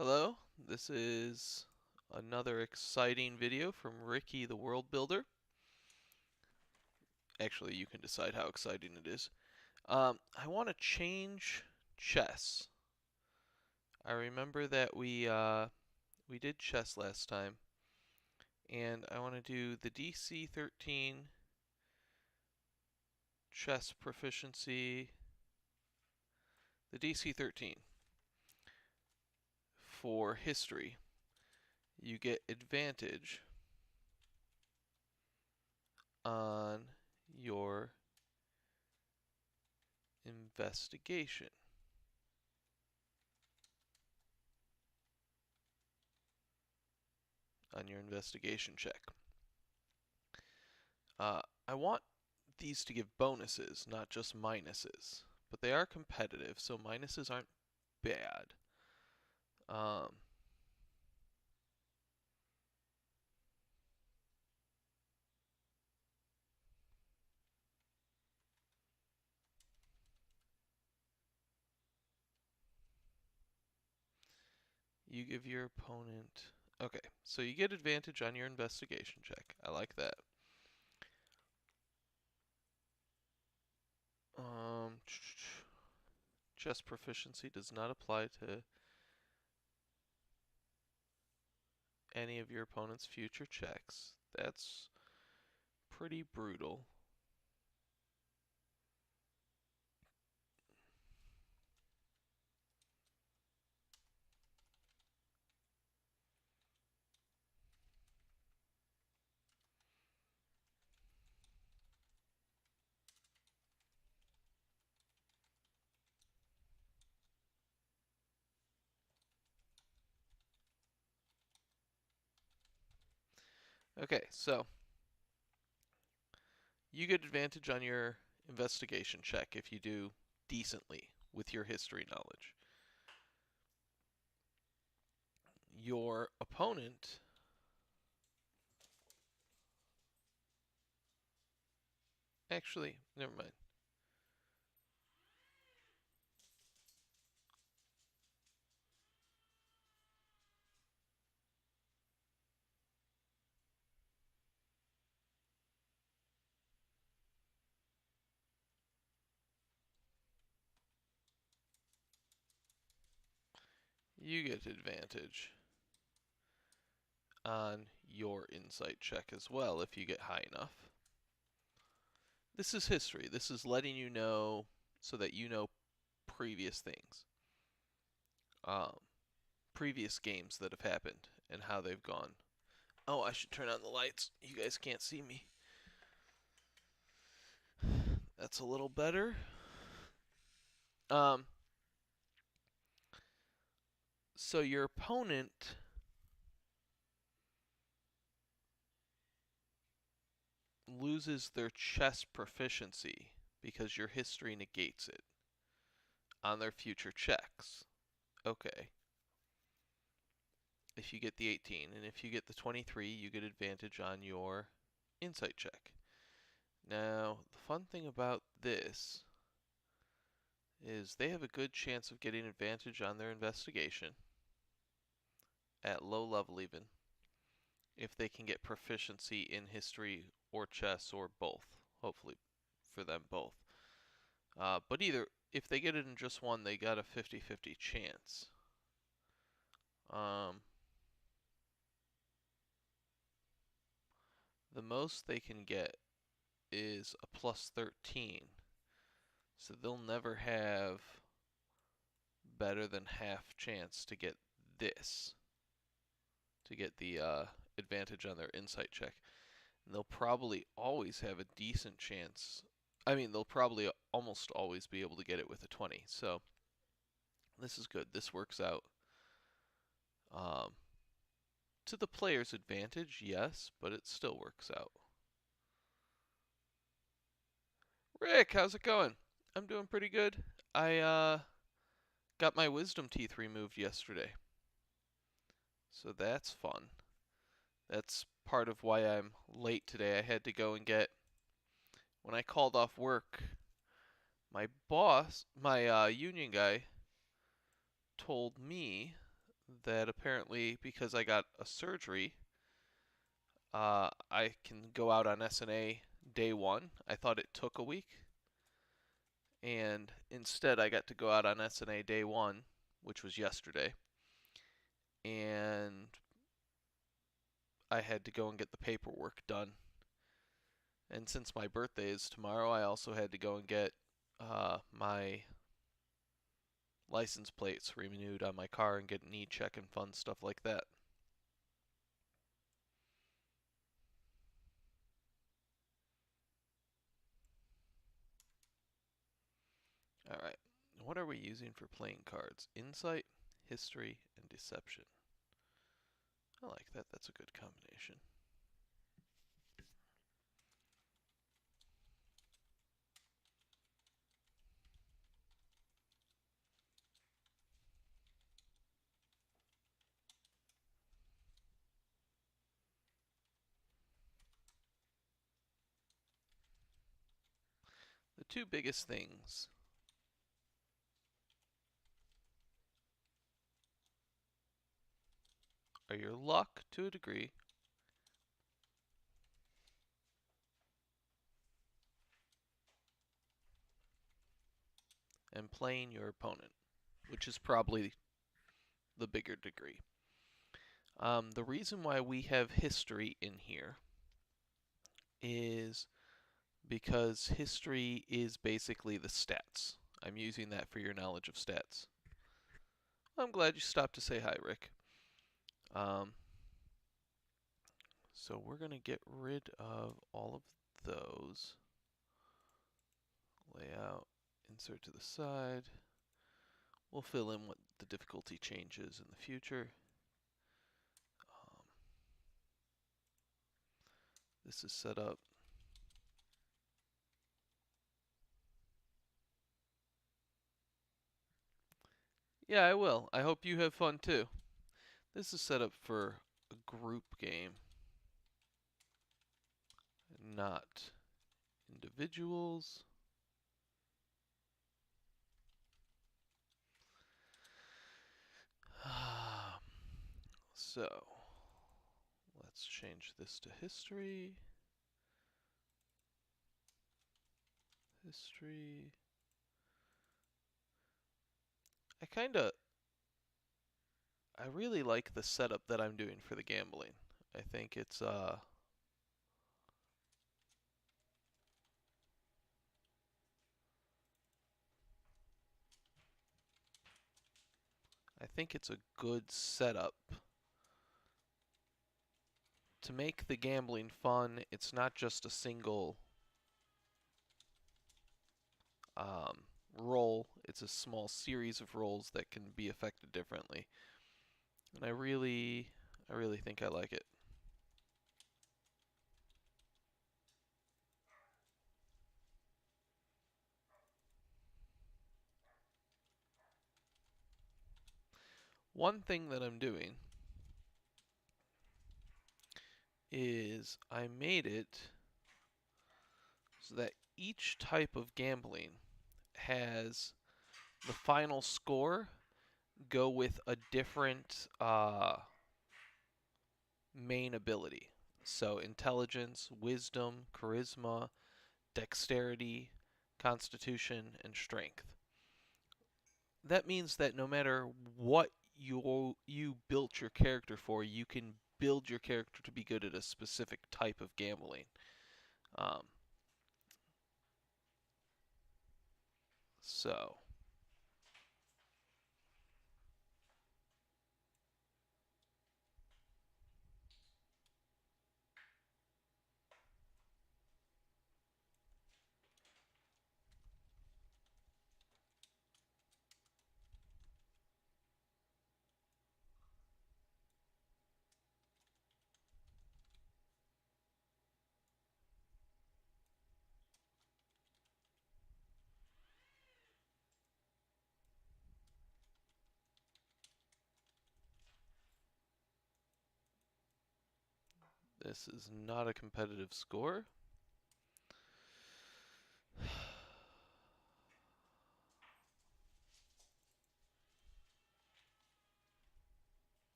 Hello, this is another exciting video from Ricky the World Builder. Actually, you can decide how exciting it is. I want to change chess. I remember that we did chess last time, and I want to do the DC-13 chess proficiency. The DC-13 for history. You get advantage on your investigation. On your investigation check. I want these to give bonuses, not just minuses. But they are competitive, so minuses aren't bad. Um, you give your opponent... Okay, so you get advantage on your investigation check. I like that. Chess proficiency does not apply to any of your opponent's future checks. That's pretty brutal. Okay, so you get advantage on your investigation check if you do decently with your history knowledge. Your opponent actually, never mind. You get advantage on your insight check as well if you get high enough. This is history. This is letting you know so that you know previous things. Um, Previous games that have happened and how they've gone. Oh, I should turn on the lights. You guys can't see me. That's a little better. Um, so your opponent loses their chess proficiency because your history negates it on their future checks. Okay. If you get the 18, and if you get the 23, you get advantage on your insight check. Now, the fun thing about this is they have a good chance of getting advantage on their investigation at low level even if they can get proficiency in history or chess or both. Hopefully for them both. But either if they get it in just one, they got a 50-50 chance. The most they can get is a plus 13. So they'll never have better than half chance to get this. To get the advantage on their insight check. And they'll probably always have a decent chance. I mean, they'll probably almost always be able to get it with a 20. So this is good. This works out. To the player's advantage, yes, but it still works out. Rick, how's it going? I'm doing pretty good. I got my wisdom teeth removed yesterday. So that's fun. That's part of why I'm late today. I had to go and get when I called off work, my boss, my union guy told me that apparently because I got a surgery, I can go out on SNA day one. I thought it took a week, and instead I got to go out on SNA day one, which was yesterday, and I had to go and get the paperwork done. And since my birthday is tomorrow, I also had to go and get my license plates renewed on my car and get an e-check and fun stuff like that. Alright, what are we using for playing cards? Insight, history, and deception. I like that, that's a good combination. The two biggest things are your luck to a degree and playing your opponent, which is probably the bigger degree. The reason why we have history in here is because history is basically the stats. I'm using that for your knowledge of stats. I'm glad you stopped to say hi, Rick. So we're going to get rid of all of those. Layout, insert to the side. We'll fill in what the difficulty changes in the future. This is set up. Yeah, I will. I hope you have fun too. This is set up for a group game, not individuals. So, let's change this to history. History. I really like the setup that I'm doing for the gambling. I think it's a good setup to make the gambling fun. It's not just a single roll. It's a small series of rolls that can be affected differently. And I really think I like it. One thing that I'm doing is I made it so that each type of gambling has the final score go with a different main ability. So intelligence, wisdom, charisma, dexterity, constitution, and strength. That means that no matter what you built your character for, you can build your character to be good at a specific type of gambling. Um, so this is not a competitive score.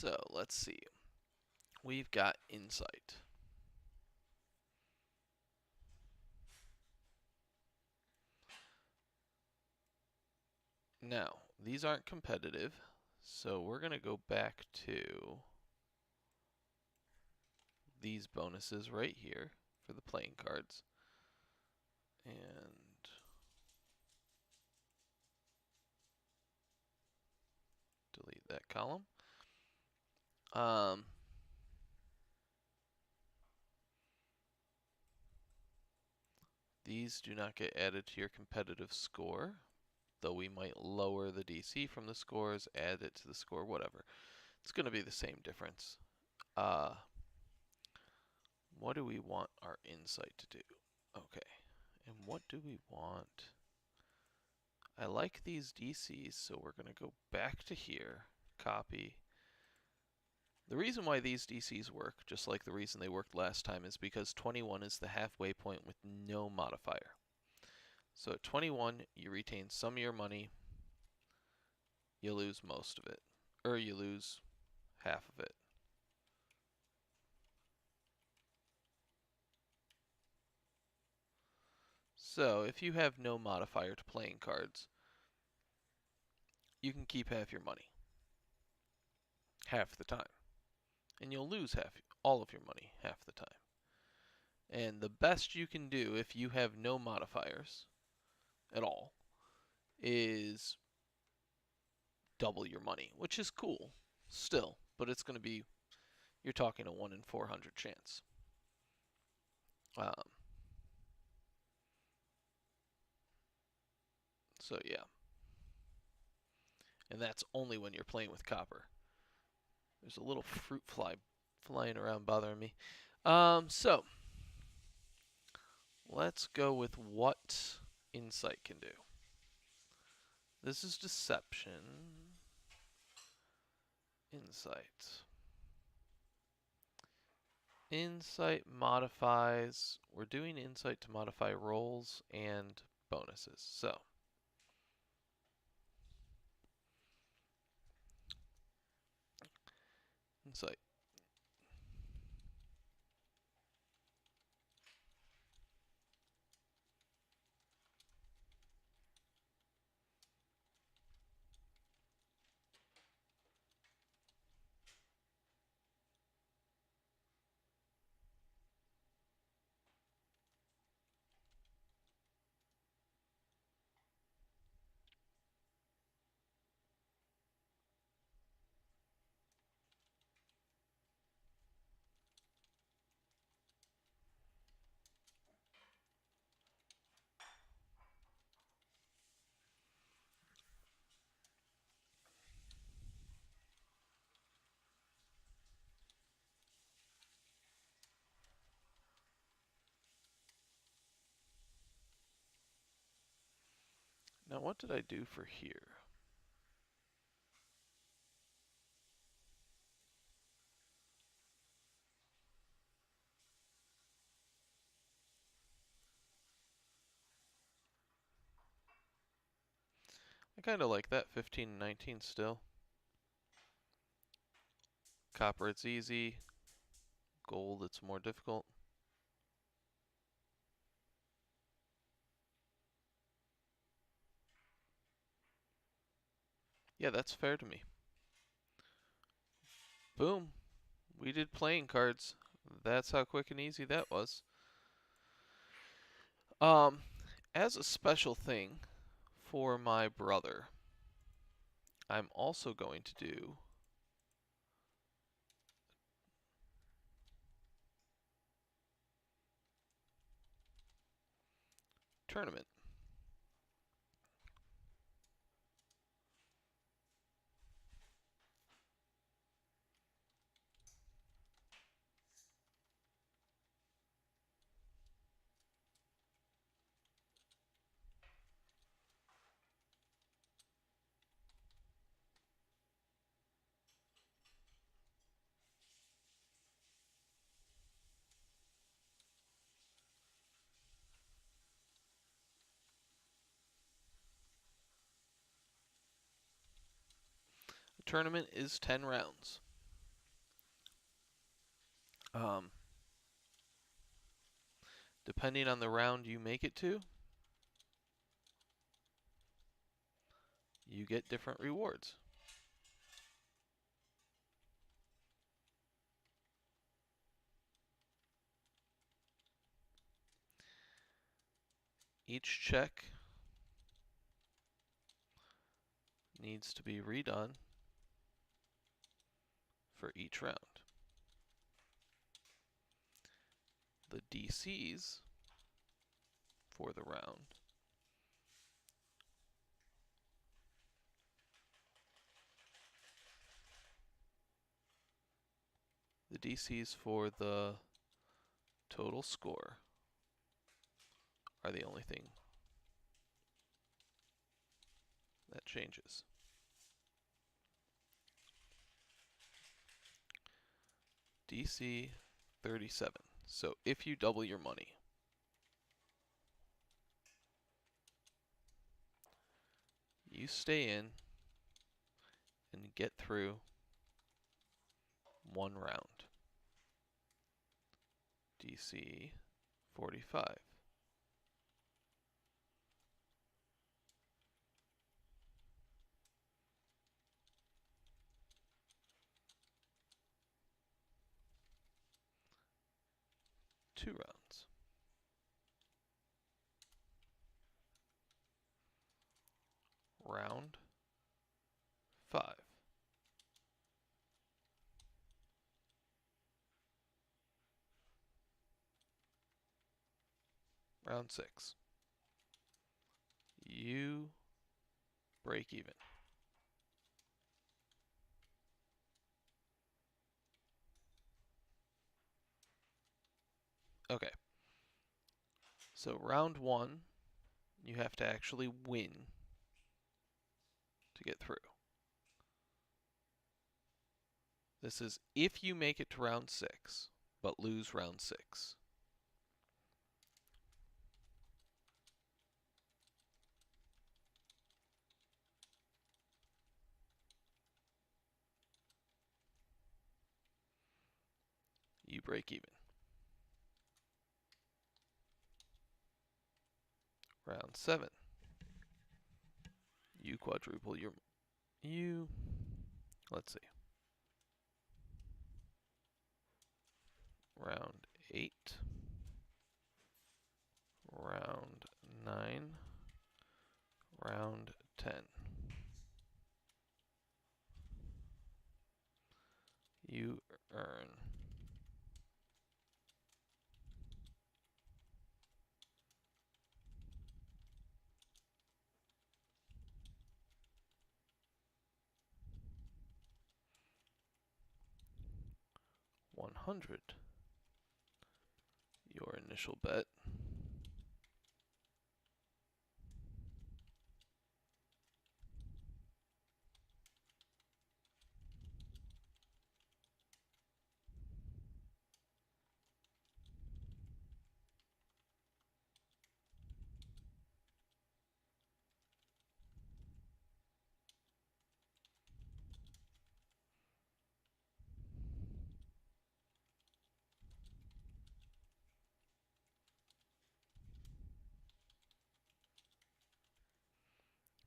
So let's see. We've got insight. Now, these aren't competitive, so we're going to go back to these bonuses right here for the playing cards. And delete that column. These do not get added to your competitive score, though we might lower the DC from the scores, add it to the score, whatever. It's going to be the same difference. What do we want our insight to do? Okay, and what do we want? I like these DCs, so we're going to go back to here, copy. The reason why these DCs work, just like the reason they worked last time, is because 21 is the halfway point with no modifier. So at 21, you retain some of your money, you lose most of it, or you lose half of it. So if you have no modifier to playing cards, you can keep half your money, half the time. And you'll lose all of your money half the time. And the best you can do if you have no modifiers at all is double your money, which is cool still, but it's going to be, you're talking a 1 in 400 chance. So yeah. And that's only when you're playing with copper. There's a little fruit fly flying around bothering me. So let's go with what insight can do. This is deception. Insight. Insight modifies. We're doing insight to modify rolls and bonuses. So insight. Now what did I do for here? I kind of like that 15 and 19 still. Copper, it's easy. Gold, it's more difficult. Yeah, that's fair to me. Boom. We did playing cards. That's how quick and easy that was. As a special thing for my brother, I'm also going to do tournament. The tournament is 10 rounds. Um, depending on the round you make it to, you get different rewards. Each check needs to be redone for each round. The DCs for the round for the total score are the only thing that changes. DC 37. So if you double your money, you stay in and get through one round. DC 45. Two rounds. Round 5. Round 6. You break even. Okay. So round 1, you have to actually win to get through. This is if you make it to round 6, but lose round 6. You break even. Round 7. You quadruple your... Let's see. Round 8. Round 9. Round 10. You earn 100. Your initial bet.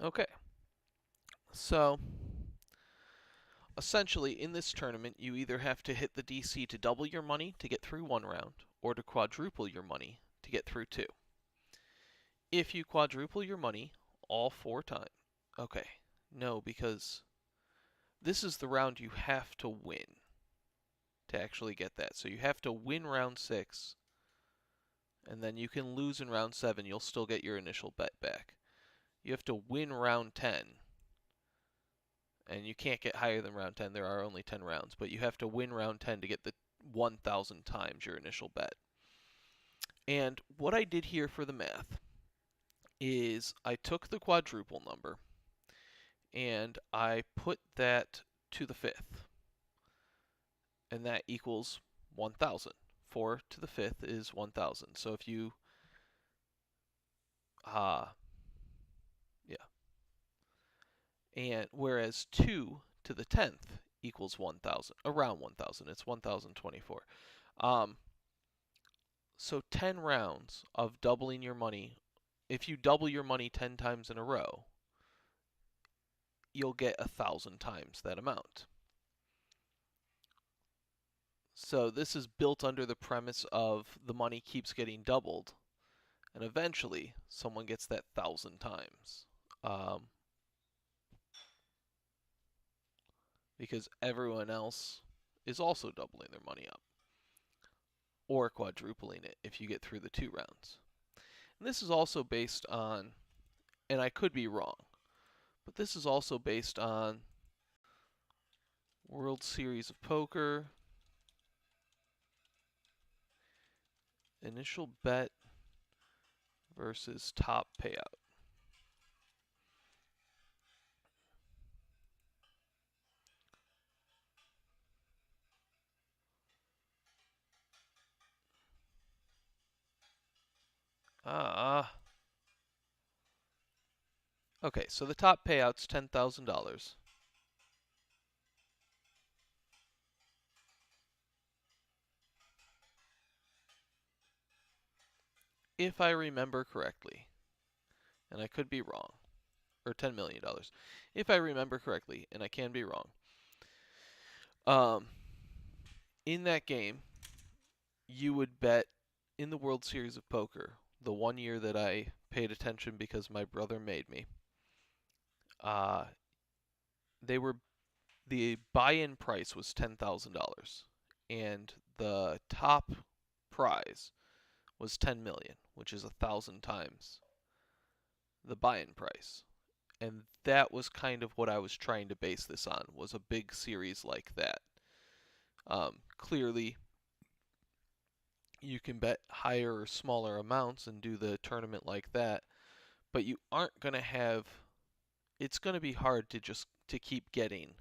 Okay. So, essentially, in this tournament, you either have to hit the DC to double your money to get through one round, or to quadruple your money to get through 2. If you quadruple your money all 4 times... Okay, no, because this is the round you have to win to actually get that. So you have to win round 6, and then you can lose in round 7. You'll still get your initial bet back. You have to win round 10, and you can't get higher than round 10. There are only 10 rounds, but you have to win round 10 to get the 1,000 times your initial bet. And what I did here for the math is I took the quadruple number and I put that to the 5th, and that equals 1,000. 4 to the 5th is 1,000. So if you yeah. And whereas 2 to the 10th equals 1,000, around 1,000. It's 1,024. Um, so 10 rounds of doubling your money. If you double your money 10 times in a row, you'll get 1,000 times that amount. So this is built under the premise of the money keeps getting doubled, and eventually someone gets that 1,000 times. Because everyone else is also doubling their money up, or quadrupling it if you get through the 2 rounds. And this is also based on, and I could be wrong, but this is also based on World Series of Poker, initial bet versus top payout. Okay, so the top payout's $10,000. If I remember correctly, and I could be wrong, or $10 million. If I remember correctly, and I can be wrong. In that game, you would bet in the World Series of Poker, the one year that I paid attention because my brother made me. They were the buy-in price was $10,000, and the top prize was 10 million, which is 1,000 times the buy-in price. And that was kind of what I was trying to base this on, was a big series like that. Clearly, you can bet higher or smaller amounts and do the tournament like that, but you aren't going to have, it's going to be hard to keep getting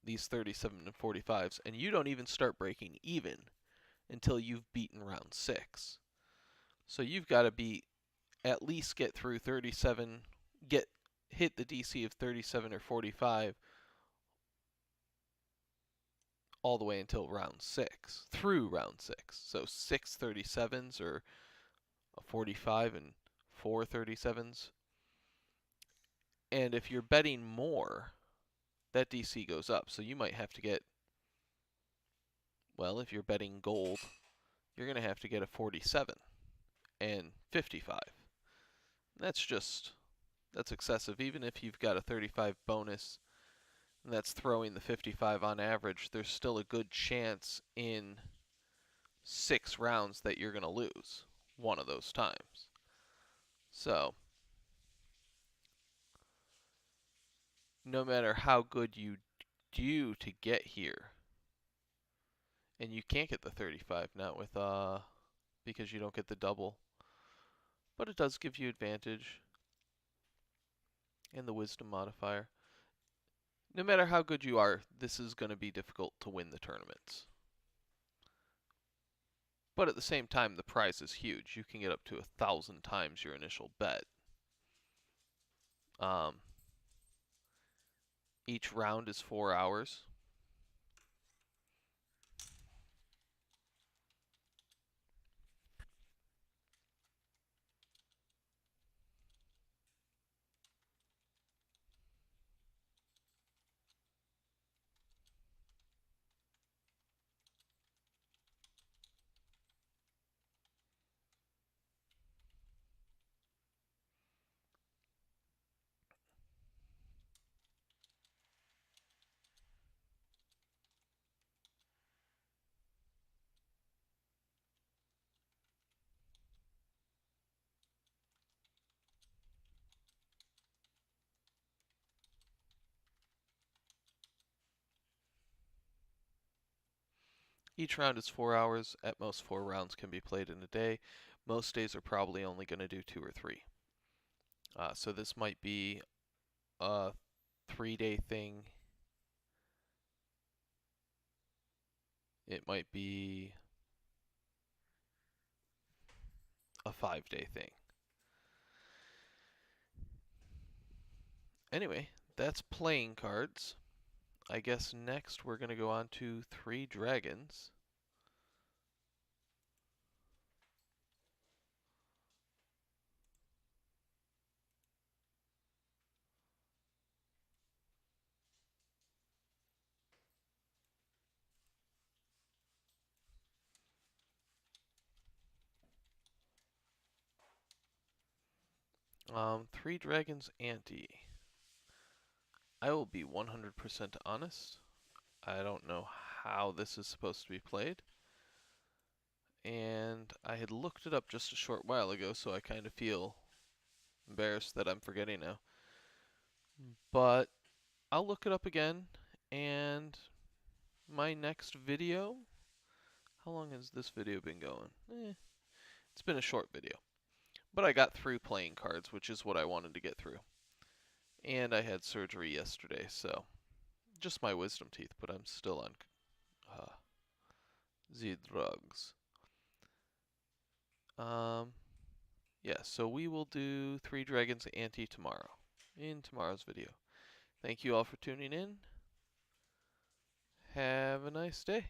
these 37 and 45s, and you don't even start breaking even until you've beaten round 6. So you've got to be at least get through 37, hit the DC of 37 or 45 all the way until round 6, through round 6. So 6 37s or a 45 and 4 37s. And if you're betting more, that DC goes up. So you might have to get, well, if you're betting gold, you're going to have to get a 47 and 55. That's excessive. Even if you've got a 35 bonus, and that's throwing the 55 on average, there's still a good chance in 6 rounds that you're going to lose one of those times. So, no matter how good you do to get here, and you can't get the 35 now with because you don't get the double, but it does give you advantage and the wisdom modifier. No matter how good you are, this is going to be difficult to win the tournaments. But at the same time, the prize is huge. You can get up to 1,000 times your initial bet. Each round is 4 hours. Each round is 4 hours. At most, 4 rounds can be played in a day. Most days are probably only going to do 2 or 3. So this might be a 3-day thing. It might be a 5-day thing. Anyway, that's playing cards. I guess next we're going to go on to 3 dragons. Three Dragons Ante. I will be 100% honest. I don't know how this is supposed to be played. And I had looked it up just a short while ago, so I kind of feel embarrassed that I'm forgetting now. But I'll look it up again, and my next video... How long has this video been going? It's been a short video. But I got through playing cards, which is what I wanted to get through. And I had surgery yesterday, so just my wisdom teeth, but I'm still on the drugs. Yeah, so we will do 3 Dragons Ante tomorrow, in tomorrow's video. Thank you all for tuning in. Have a nice day.